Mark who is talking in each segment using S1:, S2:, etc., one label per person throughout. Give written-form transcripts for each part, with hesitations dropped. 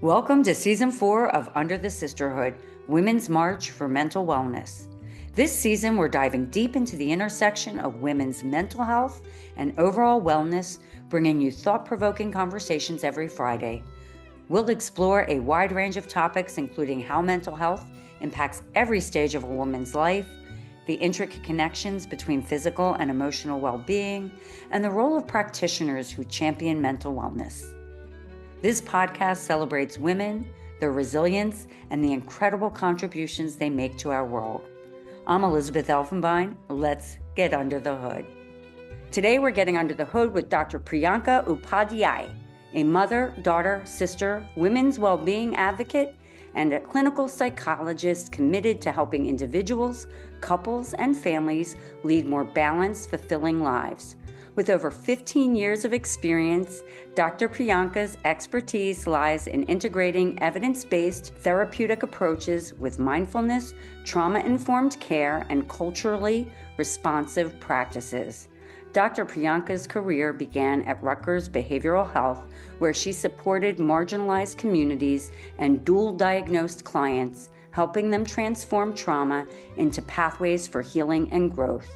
S1: Welcome to Season 4 of Under the Sisterhood, Women's March for Mental Wellness. This season, we're diving deep into the intersection of women's mental health and overall wellness, bringing you thought-provoking conversations every Friday. We'll explore a wide range of topics, including how mental health impacts every stage of a woman's life, the intricate connections between physical and emotional well-being, and the role of practitioners who champion mental wellness. This podcast celebrates women, their resilience, and the incredible contributions they make to our world. I'm Elizabeth Elfenbein. Let's get under the hood. Today, we're getting under the hood with Dr. Priyanka Upadhyaya, a mother, daughter, sister, women's well-being advocate, and a clinical psychologist committed to helping individuals, couples, and families lead more balanced, fulfilling lives. With over 15 years of experience, Dr. Priyanka's expertise lies in integrating evidence-based therapeutic approaches with mindfulness, trauma-informed care, and culturally responsive practices. Dr. Priyanka's career began at Rutgers Behavioral Health, where she supported marginalized communities and dual-diagnosed clients, helping them transform trauma into pathways for healing and growth.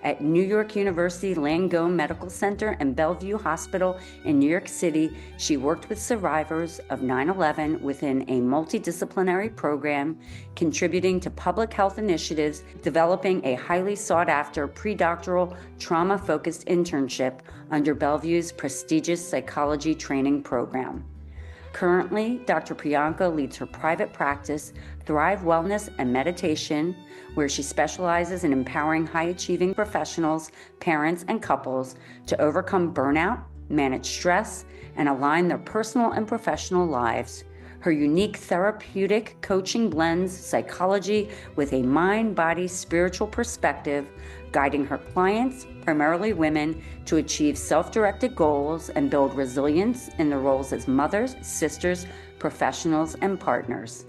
S1: At New York University Langone Medical Center and Bellevue Hospital in New York City, she worked with survivors of 9/11 within a multidisciplinary program, contributing to public health initiatives, developing a highly sought-after pre-doctoral trauma-focused internship under Bellevue's prestigious psychology training program. Currently, Dr. Priyanka leads her private practice, Thrive Wellness and Meditation, where she specializes in empowering high-achieving professionals, parents, and couples to overcome burnout, manage stress, and align their personal and professional lives. Her unique therapeutic coaching blends psychology with a mind-body spiritual perspective, guiding her clients, primarily women, to achieve self-directed goals and build resilience in their roles as mothers, sisters, professionals, and partners.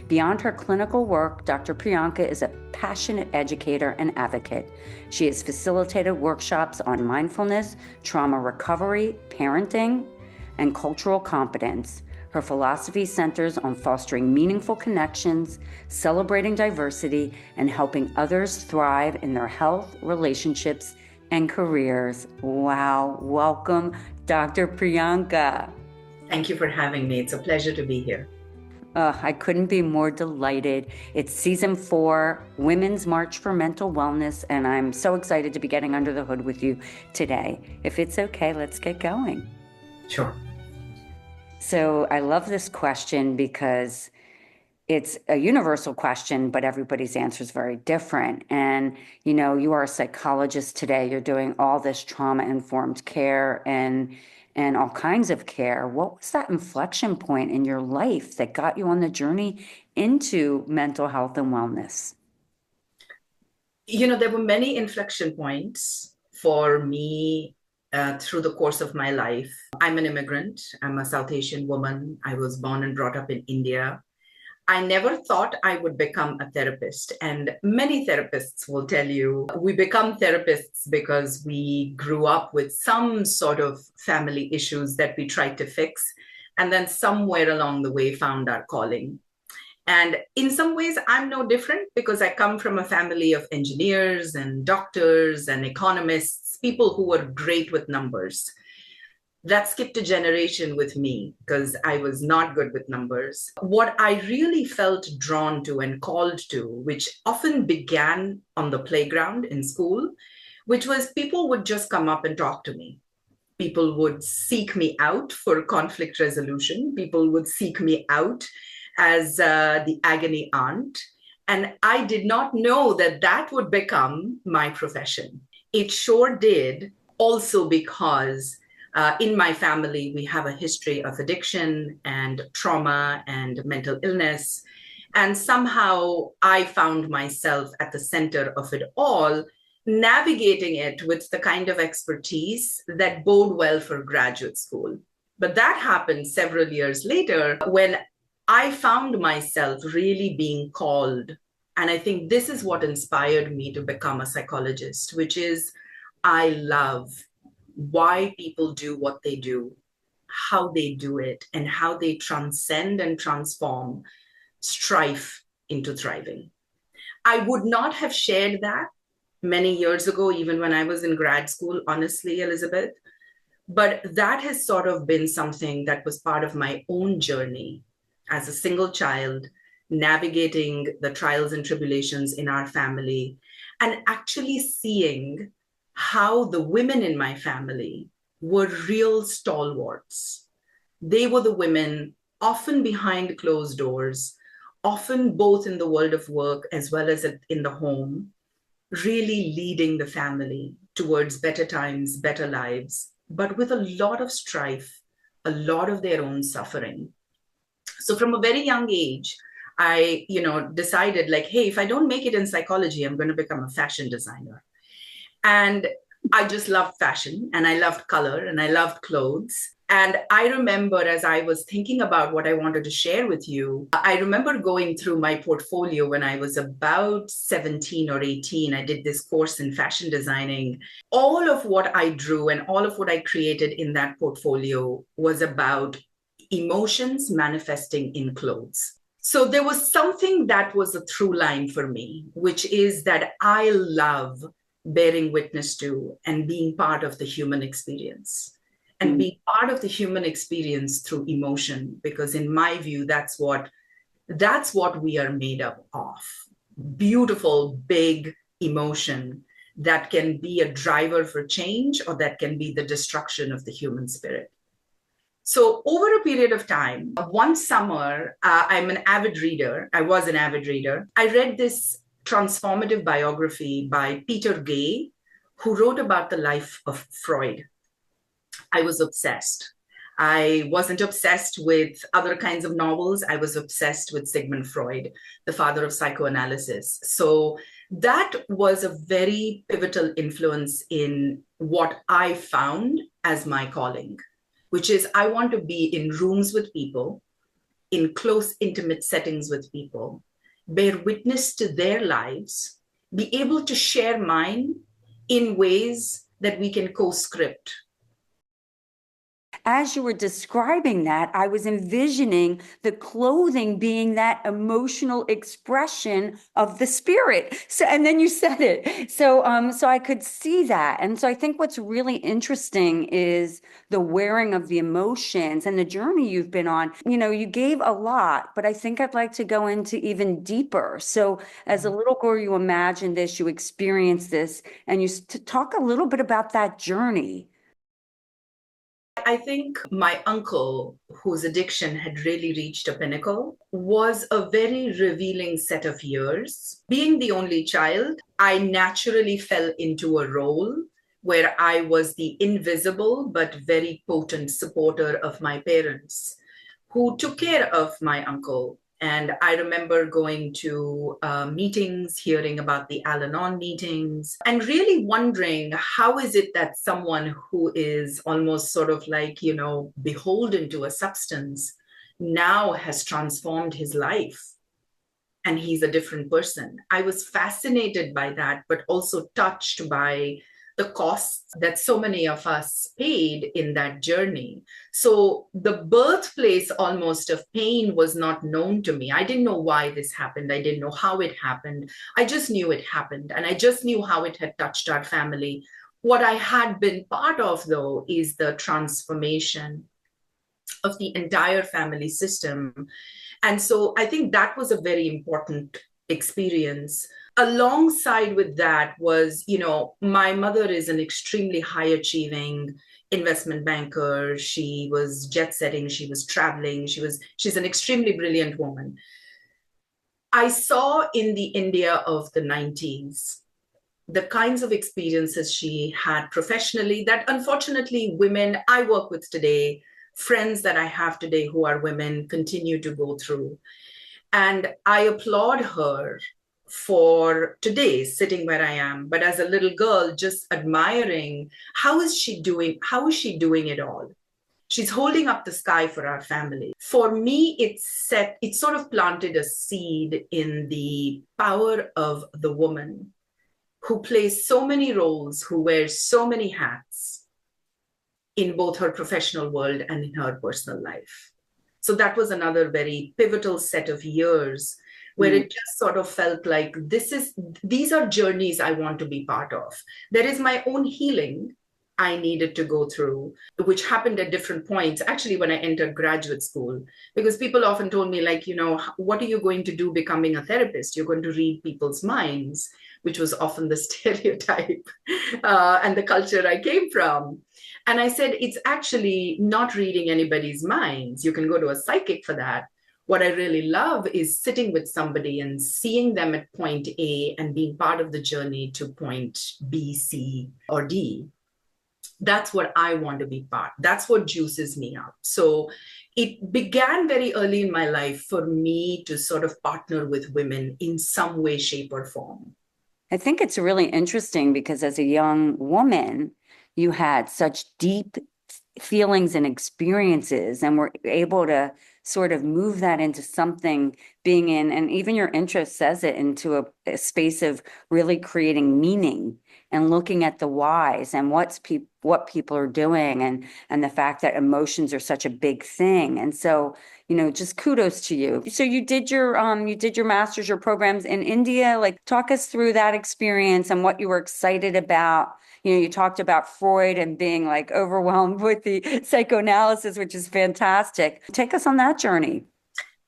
S1: Beyond her clinical work, Dr. Priyanka is a passionate educator and advocate. She has facilitated workshops on mindfulness, trauma recovery, parenting, and cultural competence. Her philosophy centers on fostering meaningful connections, celebrating diversity, and helping others thrive in their health, relationships, and careers. Wow. Welcome, Dr. Priyanka.
S2: Thank you for having me. It's a pleasure to be here.
S1: I couldn't be more delighted. It's Season 4, Women's March for Mental Wellness, and I'm so excited to be getting under the hood with you today. If it's okay, let's get going.
S2: Sure.
S1: So I love this question because it's a universal question, but everybody's answer is very different. And, you are a psychologist today. You're doing all this trauma-informed care and all kinds of care. What was that inflection point in your life that got you on the journey into mental health and wellness?
S2: There were many inflection points for me through the course of my life. I'm an immigrant. I'm a South Asian woman. I was born and brought up in India. I never thought I would become a therapist. And many therapists will tell you we become therapists because we grew up with some sort of family issues that we tried to fix, and then somewhere along the way found our calling. And in some ways, I'm no different because I come from a family of engineers and doctors and economists, people who were great with numbers. That skipped a generation with me because I was not good with numbers. What I really felt drawn to and called to, which often began on the playground in school, which was people would just come up and talk to me. People would seek me out for conflict resolution. People would seek me out as the agony aunt. And I did not know that that would become my profession. It sure did, also because in my family, we have a history of addiction and trauma and mental illness. And somehow I found myself at the center of it all, navigating it with the kind of expertise that bode well for graduate school. But that happened several years later when I found myself really being called. And I think this is what inspired me to become a psychologist, which is I love why people do what they do. how they do it and how they transcend and transform strife into thriving. I would not have shared that many years ago, even when I was in grad school, honestly, Elizabeth. But that has sort of been something that was part of my own journey as a single child, navigating the trials and tribulations in our family, and actually seeing how the women in my family were real stalwarts. They were the women, often behind closed doors, often both in the world of work as well as in the home, really leading the family towards better times, better lives, but with a lot of strife, a lot of their own suffering. So from a very young age, I, decided like, hey, if I don't make it in psychology, I'm going to become a fashion designer. And I just loved fashion and I loved color and I loved clothes. And I remember as I was thinking about what I wanted to share with you, I remember going through my portfolio when I was about 17 or 18. I did this course in fashion designing. All of what I drew and all of what I created in that portfolio was about emotions manifesting in clothes. So there was something that was a through line for me, which is that I love bearing witness to and being part of the human experience and being part of the human experience through emotion, because in my view, that's what we are made up of. Beautiful, big emotion that can be a driver for change or that can be the destruction of the human spirit. So over a period of time, one summer, I'm an avid reader. I was an avid reader. I read this transformative biography by Peter Gay, who wrote about the life of Freud. I was obsessed. I wasn't obsessed with other kinds of novels. I was obsessed with Sigmund Freud, the father of psychoanalysis. So that was a very pivotal influence in what I found as my calling, which is I want to be in rooms with people, in close, intimate settings with people, bear witness to their lives, be able to share mine in ways that we can co-script.
S1: As you were describing that, I was envisioning the clothing being that emotional expression of the spirit. So, and then you said it. So I could see that. And so I think what's really interesting is the wearing of the emotions and the journey you've been on. You know, you gave a lot, but I think I'd like to go into even deeper. So as a little girl, you imagined this, you experienced this, and you talk a little bit about that journey.
S2: I think my uncle, whose addiction had really reached a pinnacle, was a very revealing set of years. Being the only child, I naturally fell into a role where I was the invisible but very potent supporter of my parents, who took care of my uncle. And I remember going to meetings, hearing about the Al-Anon meetings, and really wondering how is it that someone who is almost sort of like, beholden to a substance now has transformed his life and he's a different person. I was fascinated by that, but also touched by the costs that so many of us paid in that journey. So the birthplace almost of pain was not known to me. I didn't know why this happened. I didn't know how it happened. I just knew it happened. And I just knew how it had touched our family. What I had been part of, though, is the transformation of the entire family system. And so I think that was a very important experience. Alongside with that was, my mother is an extremely high achieving investment banker. She was jet setting, she was traveling, she's an extremely brilliant woman. I saw in the India of the 90s the kinds of experiences she had professionally that unfortunately women I work with today, friends that I have today who are women, continue to go through. And I applaud her for today, sitting where I am, but as a little girl, just admiring how is she doing it all? She's holding up the sky for our family. For me, it sort of planted a seed in the power of the woman who plays so many roles, who wears so many hats, in both her professional world and in her personal life. So that was another very pivotal set of years where it just sort of felt like these are journeys I want to be part of. There is my own healing I needed to go through, which happened at different points, actually, when I entered graduate school, because people often told me, like, what are you going to do becoming a therapist? You're going to read people's minds, which was often the stereotype and the culture I came from. And I said, it's actually not reading anybody's minds. You can go to a psychic for that. What I really love is sitting with somebody and seeing them at point A and being part of the journey to point B, C, or D. That's what I want to be part. That's what juices me up. So it began very early in my life for me to sort of partner with women in some way, shape, or form.
S1: I think it's really interesting because as a young woman, you had such deep feelings and experiences and were able to sort of move that into something being in, and even your interest says it, into a space of really creating meaning and looking at the whys and what people are doing, and the fact that emotions are such a big thing. And so, just kudos to you. So you did your master's, your programs in India. Like, talk us through that experience and what you were excited about. You talked about Freud and being like overwhelmed with the psychoanalysis, which is fantastic. Take us on that journey.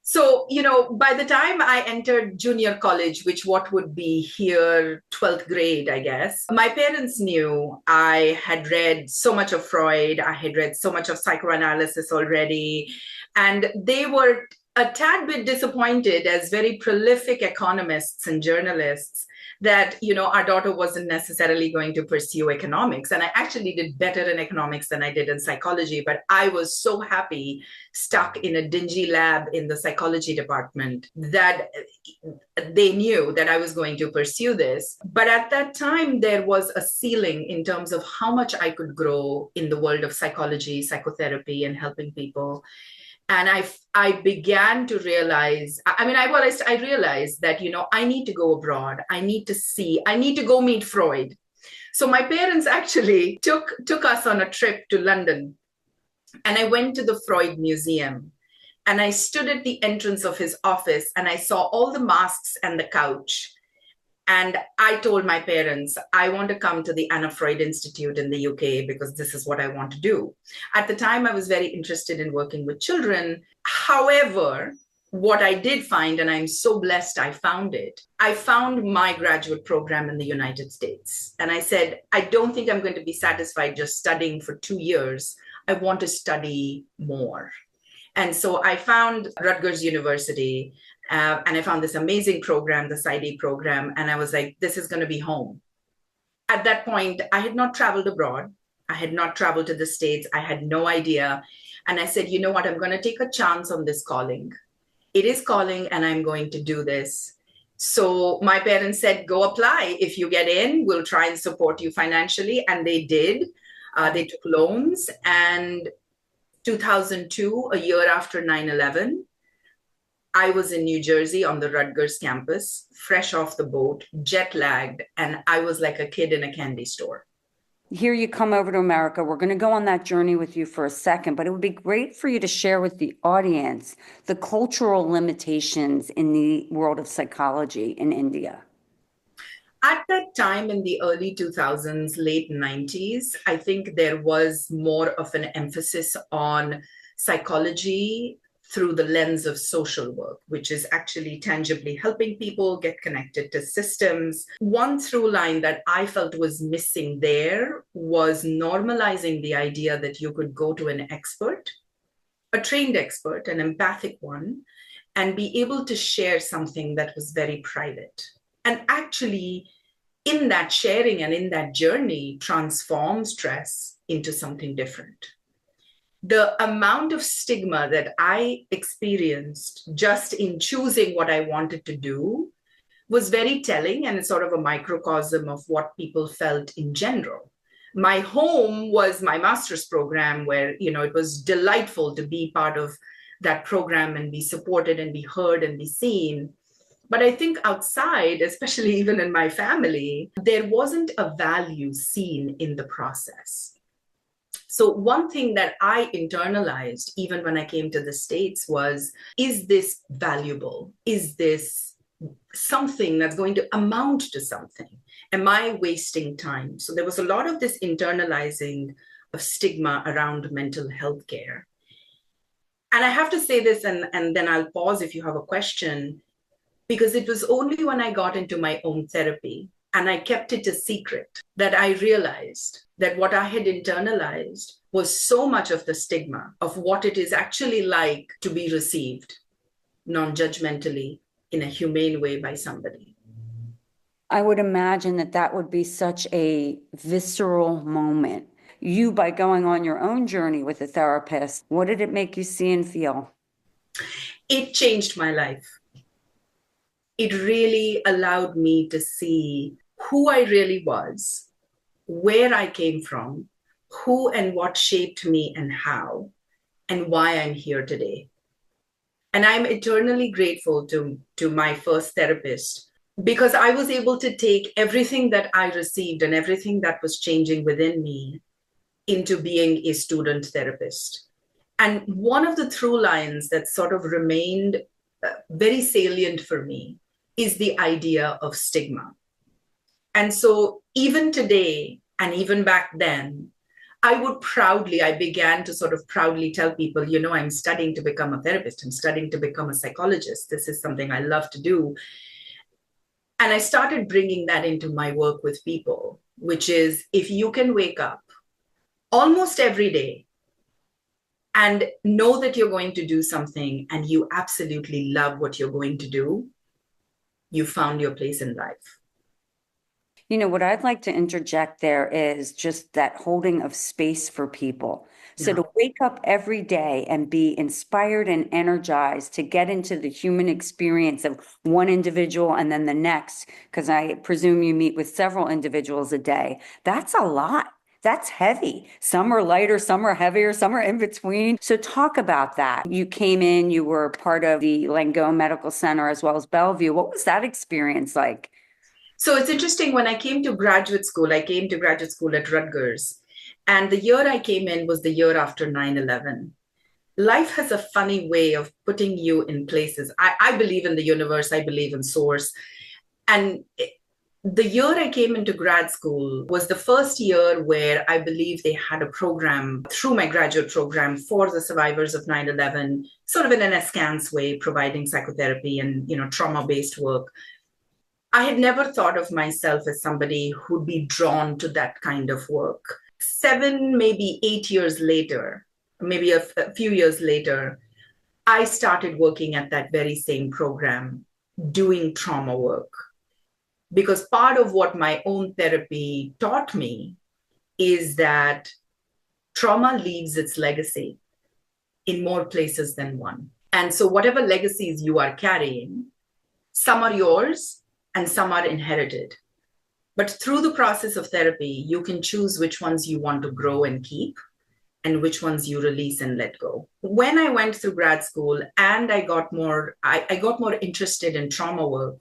S2: So, by the time I entered junior college, which what would be here 12th grade, I guess, my parents knew I had read so much of Freud. I had read so much of psychoanalysis already. And they were a tad bit disappointed, as very prolific economists and journalists, that our daughter wasn't necessarily going to pursue economics. And I actually did better in economics than I did in psychology, but I was so happy stuck in a dingy lab in the psychology department that they knew that I was going to pursue this. But at that time, there was a ceiling in terms of how much I could grow in the world of psychology, psychotherapy, and helping people. And I began to realize, I realized that, I need to go abroad. I need to go meet Freud. So my parents actually took us on a trip to London. And I went to the Freud Museum. And I stood at the entrance of his office and I saw all the masks and the couch. And I told my parents, I want to come to the Anna Freud Institute in the UK because this is what I want to do. At the time, I was very interested in working with children. However, what I did find, and I'm so blessed I found it, I found my graduate program in the United States. And I said, I don't think I'm going to be satisfied just studying for 2 years. I want to study more. And so I found Rutgers University. And I found this amazing program, the PsyD program, and I was like, this is going to be home. At that point, I had not traveled abroad. I had not traveled to the States. I had no idea. And I said, you know what? I'm going to take a chance on this calling. It is calling, and I'm going to do this. So my parents said, go apply. If you get in, we'll try and support you financially. And they did. They took loans. And 2002, a year after 9/11, I was in New Jersey on the Rutgers campus, fresh off the boat, jet lagged, and I was like a kid in a candy store.
S1: Here you come over to America. We're going to go on that journey with you for a second, but it would be great for you to share with the audience the cultural limitations in the world of psychology in India.
S2: At that time in the early 2000s, late 90s, I think there was more of an emphasis on psychology through the lens of social work, which is actually tangibly helping people get connected to systems. One through line that I felt was missing there was normalizing the idea that you could go to an expert, a trained expert, an empathic one, and be able to share something that was very private. And actually, in that sharing and in that journey, transform stress into something different. The amount of stigma that I experienced just in choosing what I wanted to do was very telling, and it's sort of a microcosm of what people felt in general. My home was my master's program where, it was delightful to be part of that program and be supported and be heard and be seen. But I think outside, especially even in my family, there wasn't a value seen in the process. So one thing that I internalized even when I came to the States was, is this valuable? Is this something that's going to amount to something? Am I wasting time? So there was a lot of this internalizing of stigma around mental health care. And I have to say this, and then I'll pause if you have a question, because it was only when I got into my own therapy and I kept it a secret that I realized that what I had internalized was so much of the stigma of what it is actually like to be received non-judgmentally in a humane way by somebody.
S1: I would imagine that that would be such a visceral moment. You, by going on your own journey with a therapist, what did it make you see and feel?
S2: It changed my life. It really allowed me to see who I really was, where I came from, who and what shaped me and how, and why I'm here today. And I'm eternally grateful to my first therapist, because I was able to take everything that I received and everything that was changing within me into being a student therapist. And one of the through lines that sort of remained very salient for me is the idea of stigma. And so even today, and even back then, I began to sort of proudly tell people, I'm studying to become a therapist. I'm studying to become a psychologist. This is something I love to do. And I started bringing that into my work with people, which is, if you can wake up almost every day and know that you're going to do something and you absolutely love what you're going to do, you found your place in life.
S1: What I'd like to interject there is just that holding of space for people. So
S2: Yeah.
S1: to wake up every day and be inspired and energized to get into the human experience of one individual and then the next, because I presume you meet with several individuals a day, that's a lot. That's heavy. Some are lighter, some are heavier, some are in between. So talk about that. You came in, you were part of the Langone Medical Center as well as Bellevue. What was that experience like?
S2: So it's interesting, when I came to graduate school at Rutgers. And the year I came in was the year after 9/11. Life has a funny way of putting you in places. I believe in the universe, I believe in source. And the year I came into grad school was the first year where I believe they had a program through my graduate program for the survivors of 9/11, sort of in an askance way, providing psychotherapy and trauma-based work. I had never thought of myself as somebody who'd be drawn to that kind of work. 7, maybe 8 years later, maybe a few years later, I started working at that very same program, doing trauma work. Because part of what my own therapy taught me is that trauma leaves its legacy in more places than one. And so whatever legacies you are carrying, some are yours and some are inherited. But through the process of therapy, you can choose which ones you want to grow and keep and which ones you release and let go. When I went through grad school and I got more interested in trauma work,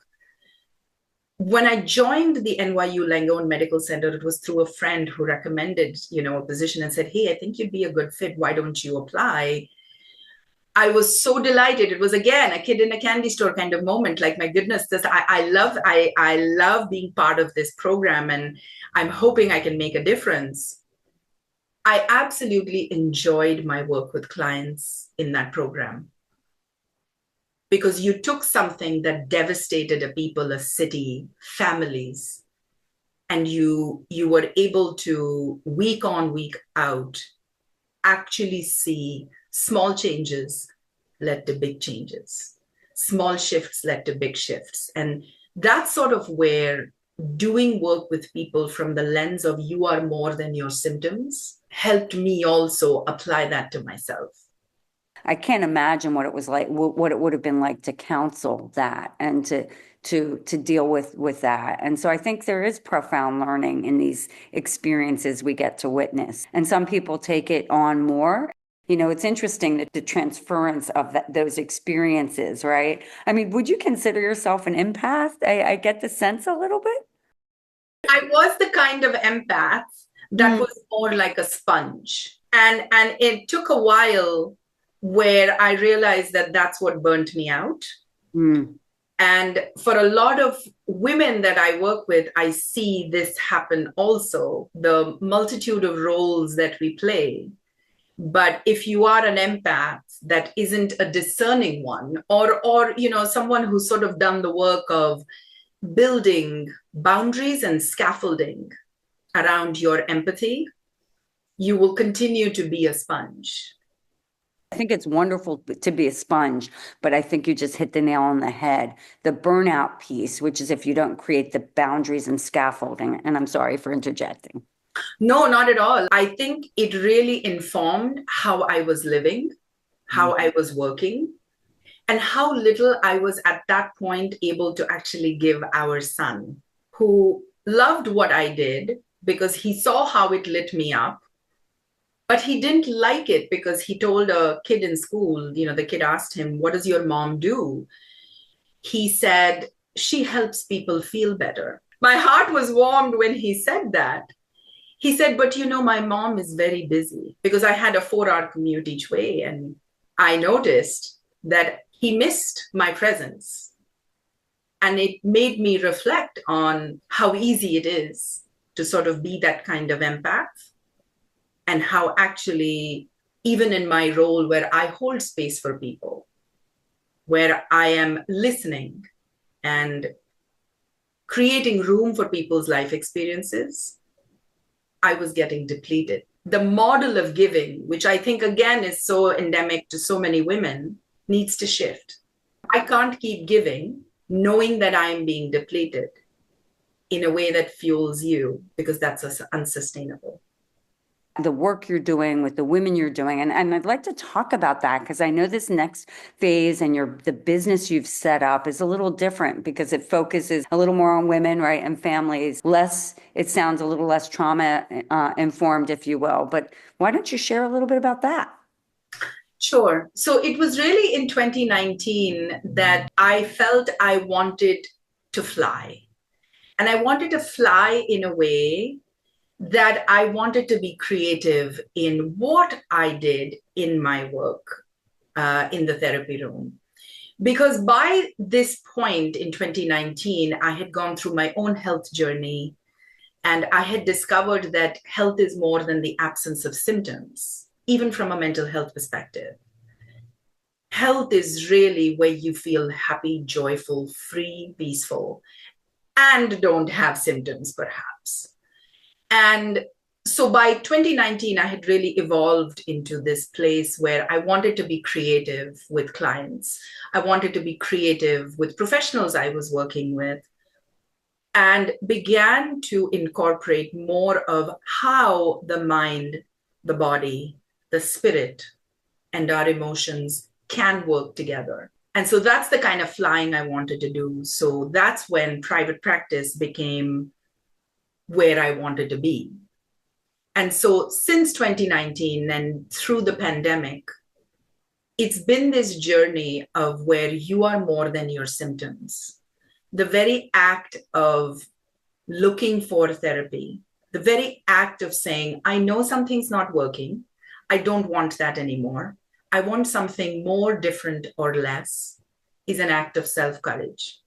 S2: when I joined the NYU Langone Medical Center, it was through a friend who recommended, a position and said, "Hey, I think you'd be a good fit. Why don't you apply?" I was so delighted. It was, again, a kid in a candy store kind of moment. Like, my goodness, I love being part of this program, and I'm hoping I can make a difference. I absolutely enjoyed my work with clients in that program, because you took something that devastated a people, a city, families, and you were able to, week on, week out, actually see small changes led to big changes. Small shifts led to big shifts. And that's sort of where doing work with people from the lens of you are more than your symptoms helped me also apply that to myself.
S1: I can't imagine what it was like, what it would have been like to counsel that and to deal with that. And so I think there is profound learning in these experiences we get to witness. And some people take it on more. It's interesting that the transference of those experiences, right? I mean, would you consider yourself an empath? I get the sense a little bit.
S2: I was the kind of empath that was more like a sponge. And it took a while where I realized that that's what burnt me out.
S1: Mm.
S2: And for a lot of women that I work with, I see this happen also, the multitude of roles that we play. But if you are an empath that isn't a discerning one, or someone who's sort of done the work of building boundaries and scaffolding around your empathy, you will continue to be a sponge.
S1: I think it's wonderful to be a sponge, but I think you just hit the nail on the head. The burnout piece, which is if you don't create the boundaries and scaffolding, and I'm sorry for interjecting.
S2: No, not at all. I think it really informed how I was living, how I was working, and how little I was at that point able to actually give our son, who loved what I did because he saw how it lit me up. But he didn't like it because he told a kid in school, the kid asked him, "What does your mom do?" He said, "She helps people feel better." My heart was warmed when he said that. He said, "But my mom is very busy," because I had a 4-hour commute each way. And I noticed that he missed my presence. And it made me reflect on how easy it is to sort of be that kind of empath, and how actually, even in my role where I hold space for people, where I am listening and creating room for people's life experiences, I was getting depleted. The model of giving, which I think again is so endemic to so many women, needs to shift. I can't keep giving knowing that I am being depleted in a way that fuels you, because that's unsustainable.
S1: The work you're doing with the women you're doing. And I'd like to talk about that because I know this next phase and the business you've set up is a little different because it focuses a little more on women, right, and families. It sounds a little less trauma informed, if you will. But why don't you share a little bit about that?
S2: Sure. So it was really in 2019 that I felt I wanted to fly. And I wanted to fly in a way that I wanted to be creative in what I did in my work in the therapy room. Because by this point in 2019, I had gone through my own health journey, and I had discovered that health is more than the absence of symptoms, even from a mental health perspective. Health is really where you feel happy, joyful, free, peaceful, and don't have symptoms, perhaps. And so by 2019, I had really evolved into this place where I wanted to be creative with clients. I wanted to be creative with professionals I was working with, and began to incorporate more of how the mind, the body, the spirit, and our emotions can work together. And so that's the kind of flying I wanted to do. So that's when private practice became where I wanted to be. And so since 2019 and through the pandemic, it's been this journey of where you are more than your symptoms. The very act of looking for therapy, the very act of saying, I know something's not working. I don't want that anymore. I want something more, different, or less, is an act of self-courage.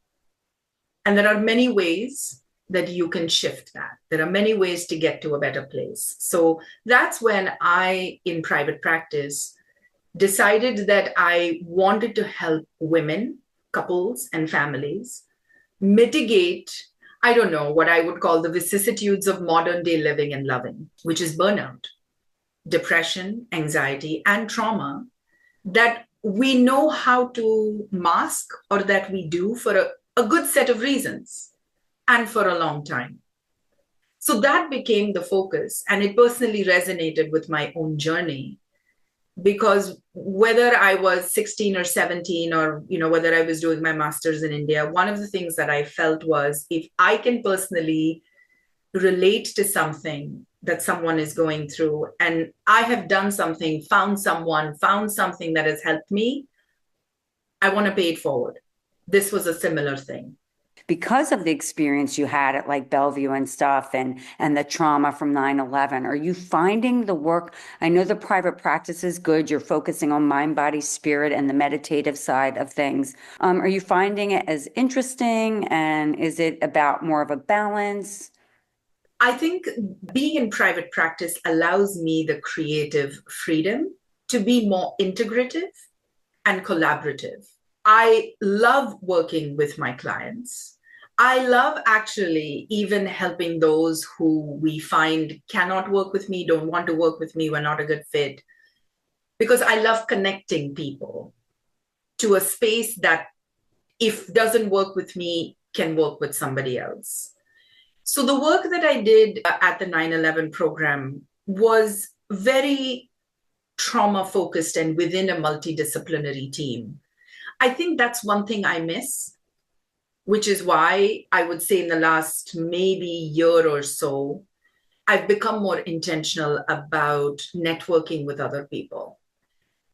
S2: And there are many ways that you can shift that. There are many ways to get to a better place. So that's when I, in private practice, decided that I wanted to help women, couples, and families mitigate, I don't know, what I would call the vicissitudes of modern day living and loving, which is burnout, depression, anxiety, and trauma that we know how to mask, or that we do for a good set of reasons and for a long time. So that became the focus, and it personally resonated with my own journey, because whether I was 16 or 17, or whether I was doing my master's in India, one of the things that I felt was, if I can personally relate to something that someone is going through, and I have done something, found something that has helped me, I want to pay it forward. This was a similar thing.
S1: because of the experience you had at like Bellevue and stuff and the trauma from 9/11? Are you finding the work? I know the private practice is good. You're focusing on mind, body, spirit, and the meditative side of things. Are you finding it as interesting, and is it about more of a balance?
S2: I think being in private practice allows me the creative freedom to be more integrative and collaborative. I love working with my clients. I love actually even helping those who we find cannot work with me, don't want to work with me, we're not a good fit, because I love connecting people to a space that, if doesn't work with me, can work with somebody else. So the work that I did at the 9/11 program was very trauma focused and within a multidisciplinary team. I think that's one thing I miss, which is why I would say in the last maybe year or so, I've become more intentional about networking with other people,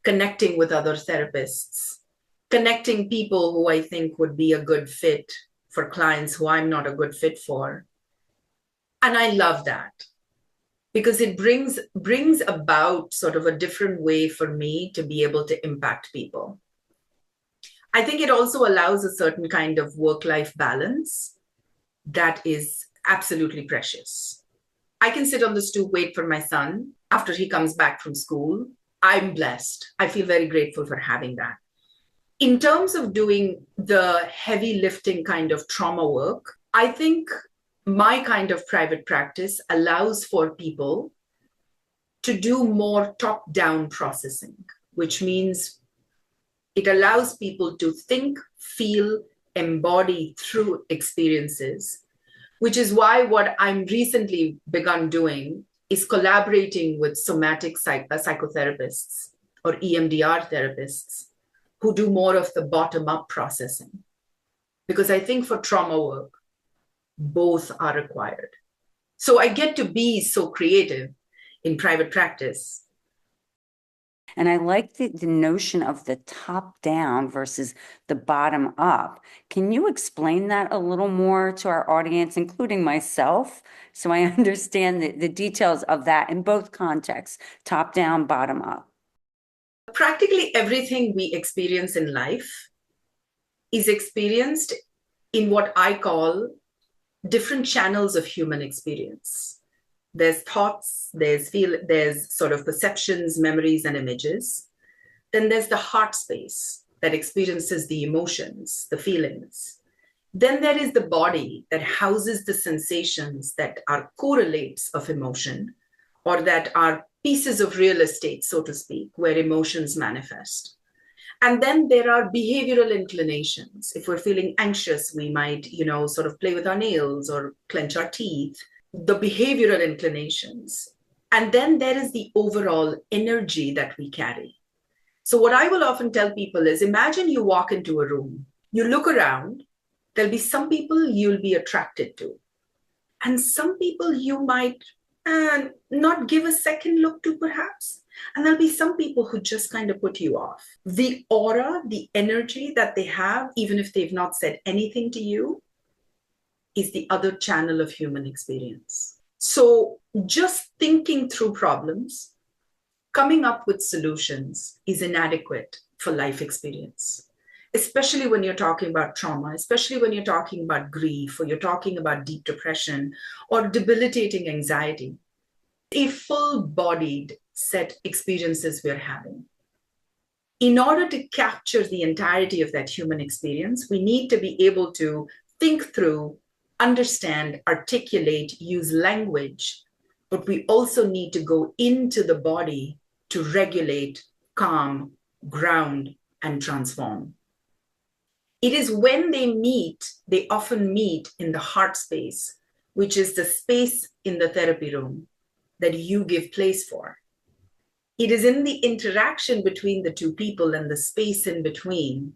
S2: connecting with other therapists, connecting people who I think would be a good fit for clients who I'm not a good fit for. And I love that because it brings about sort of a different way for me to be able to impact people. I think it also allows a certain kind of work-life balance that is absolutely precious. I can sit on the stoop, wait for my son after he comes back from school. I'm blessed. I feel very grateful for having that. In terms of doing the heavy lifting kind of trauma work, I think my kind of private practice allows for people to do more top-down processing, which means it allows people to think, feel, embody through experiences, which is why what I'm recently begun doing is collaborating with somatic psychotherapists or EMDR therapists who do more of the bottom-up processing. Because I think for trauma work, both are required. So I get to be so creative in private practice.
S1: And I like the notion of the top down versus the bottom up. Can you explain that a little more to our audience, including myself, so I understand the details of that in both contexts, top down, bottom up?
S2: Practically everything we experience in life is experienced in what I call different channels of human experience. There's thoughts, there's sort of perceptions, memories, and images. Then there's the heart space that experiences the emotions, the feelings. Then there is the body that houses the sensations that are correlates of emotion, or that are pieces of real estate, so to speak, where emotions manifest. And then there are behavioral inclinations. If we're feeling anxious, we might, sort of play with our nails or clench our teeth, the behavioral inclinations. And then there is the overall energy that we carry. So what I will often tell people is, imagine you walk into a room, you look around, there'll be some people you'll be attracted to, and some people you might not give a second look to, perhaps. And there'll be some people who just kind of put you off. The aura, the energy that they have, even if they've not said anything to you, is the other channel of human experience. So just thinking through problems, coming up with solutions is inadequate for life experience, especially when you're talking about trauma, especially when you're talking about grief, or you're talking about deep depression or debilitating anxiety. A full-bodied set experiences we're having. In order to capture the entirety of that human experience, we need to be able to think through, understand, articulate, use language, but we also need to go into the body to regulate, calm, ground, and transform. It is when they meet, they often meet in the heart space, which is the space in the therapy room that you give place for. It is in the interaction between the two people and the space in between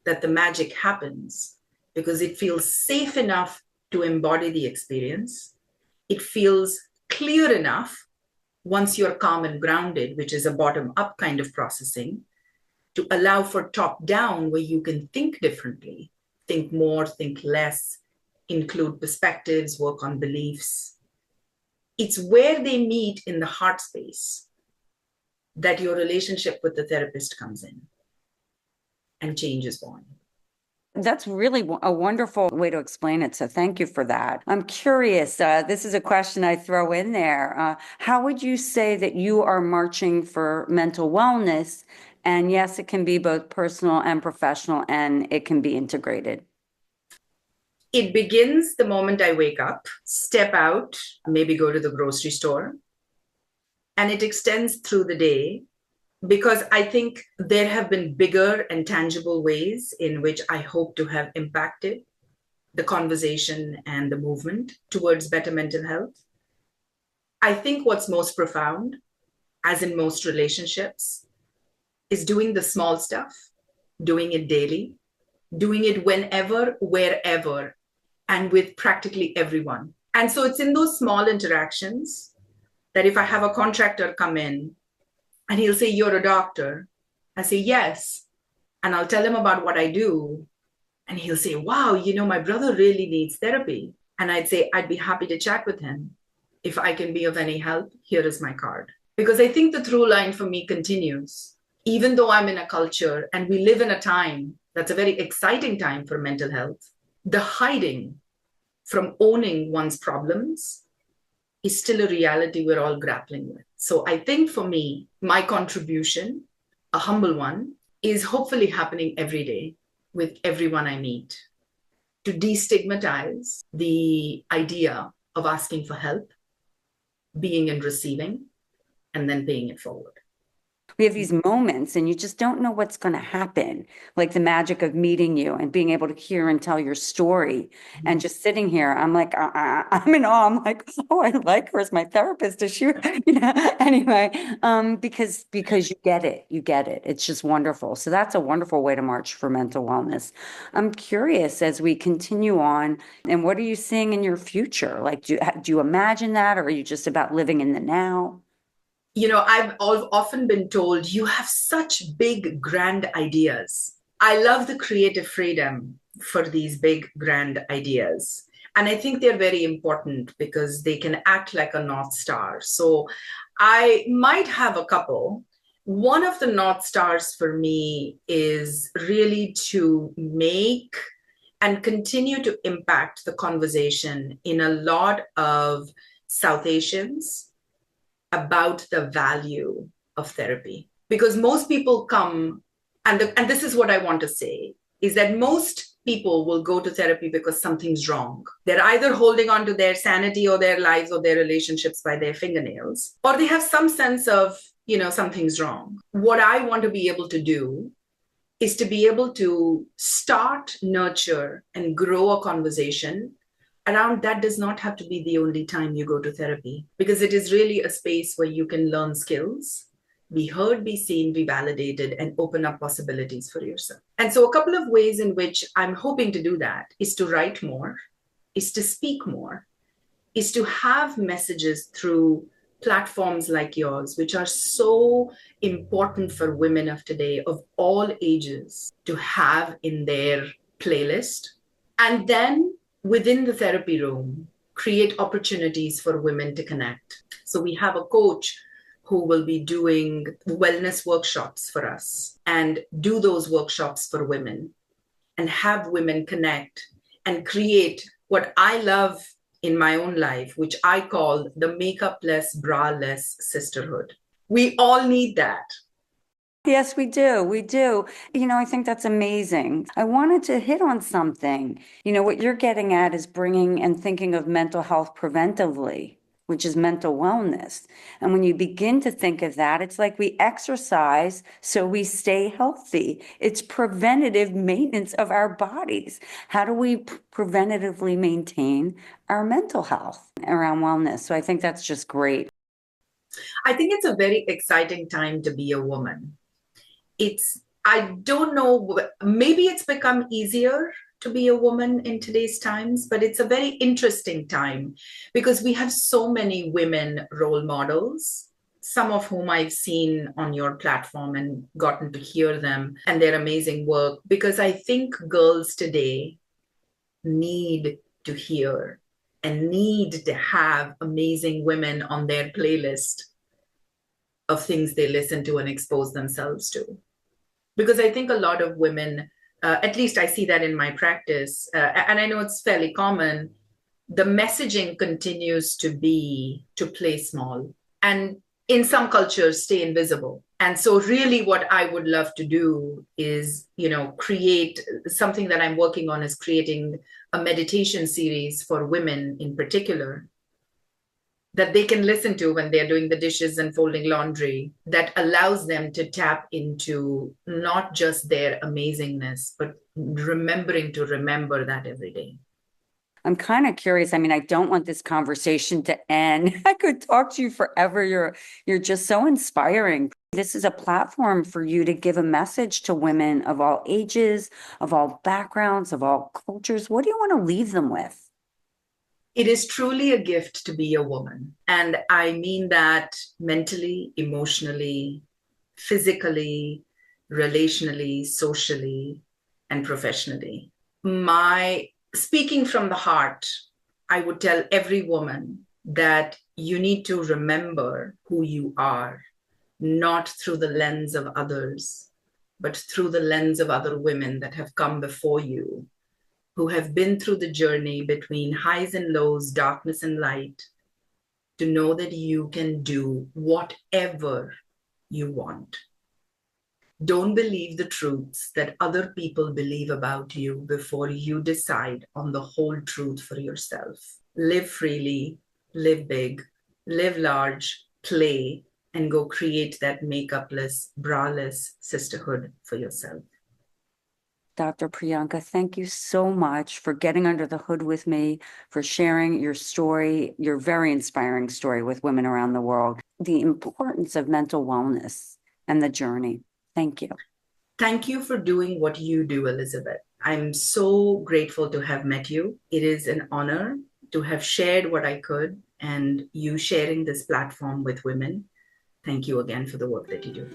S2: that the magic happens, because it feels safe enough to embody the experience. It feels clear enough once you're calm and grounded, which is a bottom-up kind of processing, to allow for top-down, where you can think differently, think more, think less, include perspectives, work on beliefs. It's where they meet in the heart space that your relationship with the therapist comes in and change is born.
S1: That's really a wonderful way to explain it. So thank you for that. I'm curious, this is a question I throw in there. How would you say that you are marching for mental wellness? And yes, it can be both personal and professional, and it can be integrated.
S2: It begins the moment I wake up, step out, maybe go to the grocery store, and it extends through the day because I think there have been bigger and tangible ways in which I hope to have impacted the conversation and the movement towards better mental health. I think what's most profound, as in most relationships, is doing the small stuff, doing it daily, doing it whenever, wherever, and with practically everyone. And so it's in those small interactions that if I have a contractor come in and he'll say, "You're a doctor," I say, "Yes." And I'll tell him about what I do. And he'll say, "Wow, my brother really needs therapy." And I'd say, "I'd be happy to chat with him. If I can be of any help, here is my card." Because I think the through line for me continues. Even though I'm in a culture and we live in a time that's a very exciting time for mental health, the hiding from owning one's problems is still a reality we're all grappling with. So I think for me, my contribution, a humble one, is hopefully happening every day with everyone I meet to destigmatize the idea of asking for help, being and receiving, and then paying it forward.
S1: We have these moments and you just don't know what's going to happen, like the magic of meeting you and being able to hear and tell your story. And just sitting here, I'm like, I'm in awe. I'm like, oh, I like her as my therapist. Is she, anyway, because you get it, It's just wonderful. So that's a wonderful way to march for mental wellness. I'm curious as we continue on, and what are you seeing in your future? Like, do you imagine that, or are you just about living in the now?
S2: I've often been told you have such big, grand ideas. I love the creative freedom for these big, grand ideas. And I think they're very important because they can act like a North Star. So I might have a couple. One of the North Stars for me is really to make and continue to impact the conversation in a lot of South Asians about the value of therapy. Because most people come, and this is what I want to say, is that most people will go to therapy because something's wrong. They're either holding on to their sanity or their lives or their relationships by their fingernails, or they have some sense of, something's wrong. What I want to be able to do is to be able to start, nurture, and grow a conversation around that does not have to be the only time you go to therapy, because it is really a space where you can learn skills, be heard, be seen, be validated, and open up possibilities for yourself. And so a couple of ways in which I'm hoping to do that is to write more, is to speak more, is to have messages through platforms like yours, which are so important for women of today, of all ages, to have in their playlist. And then within the therapy room, create opportunities for women to connect. So we have a coach who will be doing wellness workshops for us and do those workshops for women and have women connect and create what I love in my own life, which I call the makeup-less, bra-less sisterhood. We all need that.
S1: Yes, we do. We do. I think that's amazing. I wanted to hit on something. What you're getting at is bringing and thinking of mental health preventively, which is mental wellness. And when you begin to think of that, it's like we exercise so we stay healthy. It's preventative maintenance of our bodies. How do we preventatively maintain our mental health around wellness? So I think that's just great.
S2: I think it's a very exciting time to be a woman. I don't know, maybe it's become easier to be a woman in today's times, but it's a very interesting time because we have so many women role models, some of whom I've seen on your platform and gotten to hear them and their amazing work, because I think girls today need to hear and need to have amazing women on their playlist of things they listen to and expose themselves to. Because I think a lot of women, at least I see that in my practice, and I know it's fairly common, the messaging continues to be to play small and in some cultures stay invisible. And so really what I would love to do is, create something that I'm working on is creating a meditation series for women in particular that they can listen to when they're doing the dishes and folding laundry, that allows them to tap into not just their amazingness, but remembering to remember that every day.
S1: I'm kind of curious. I mean, I don't want this conversation to end. I could talk to you forever. You're just so inspiring. This is a platform for you to give a message to women of all ages, of all backgrounds, of all cultures. What do you want to leave them with?
S2: It is truly a gift to be a woman. And I mean that mentally, emotionally, physically, relationally, socially, and professionally. Speaking from the heart, I would tell every woman that you need to remember who you are, not through the lens of others, but through the lens of other women that have come before you, who have been through the journey between highs and lows, darkness and light, to know that you can do whatever you want. Don't believe the truths that other people believe about you before you decide on the whole truth for yourself. Live freely, live big, live large, play, and go create that makeupless, braless sisterhood for yourself.
S1: Dr. Priyanka, thank you so much for getting under the hood with me, for sharing your story, your very inspiring story with women around the world, the importance of mental wellness and the journey. Thank you.
S2: Thank you for doing what you do, Elizabeth. I'm so grateful to have met you. It is an honor to have shared what I could, and you sharing this platform with women. Thank you again for the work that you do.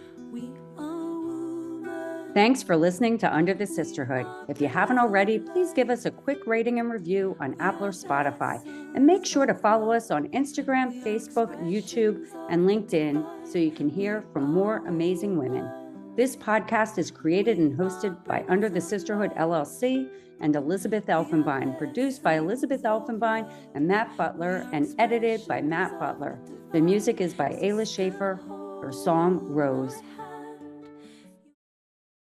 S1: Thanks for listening to Under the Sisterhood. If you haven't already, please give us a quick rating and review on Apple or Spotify. And make sure to follow us on Instagram, Facebook, YouTube, and LinkedIn so you can hear from more amazing women. This podcast is created and hosted by Under the Sisterhood LLC and Elizabeth Elfenbein, produced by Elizabeth Elfenbein and Matt Butler, and edited by Matt Butler. The music is by Ayla Schaefer. Her song, Rose.